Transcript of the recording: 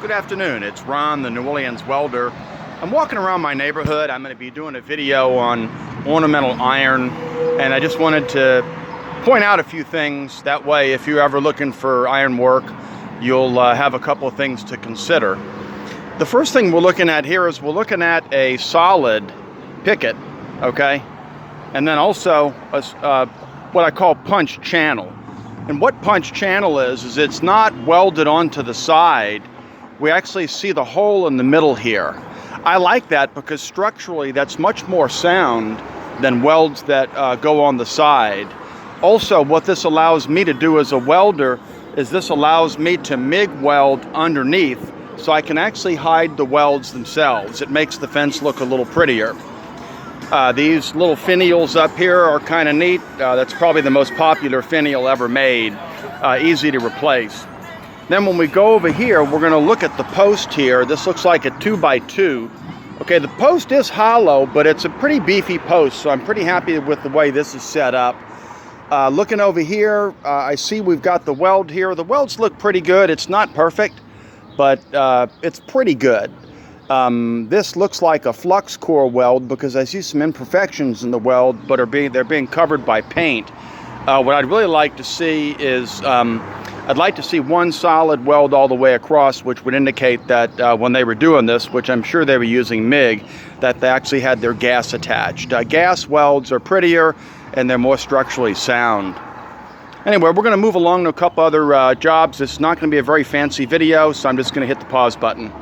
Good afternoon, it's Ron, the New Orleans welder. I'm walking around my neighborhood. I'm going to be doing a video on ornamental iron, and I just wanted to point out a few things. That way, if you're ever looking for iron work, you'll have a couple of things to consider. The first thing we're looking at here is we're looking at a solid picket, okay? And then also what I call punch channel. And what punch channel is it's not welded onto the side. We actually see the hole in the middle here. I like that because structurally that's much more sound than welds that go on the side. Also, what this allows me to do as a welder is this allows me to MIG weld underneath, so I can actually hide the welds themselves. It makes the fence look a little prettier. These little finials up here are kind of neat. That's probably the most popular finial ever made. Easy to replace. Then when we go over here, we're going to look at the post here. This looks like a 2x2. Okay, the post is hollow, but it's a pretty beefy post, so I'm pretty happy with the way this is set up. Looking over here, I see we've got the weld here. The welds look pretty good. It's not perfect, but it's pretty good. This looks like a flux core weld because I see some imperfections in the weld, but they're being covered by paint. What I'd really like to see is I'd like to see one solid weld all the way across, which would indicate that when they were doing this, which I'm sure they were using MIG, that they actually had their gas attached. Gas welds are prettier and they're more structurally sound. Anyway, we're going to move along to a couple other jobs. It's not going to be a very fancy video, so I'm just going to hit the pause button.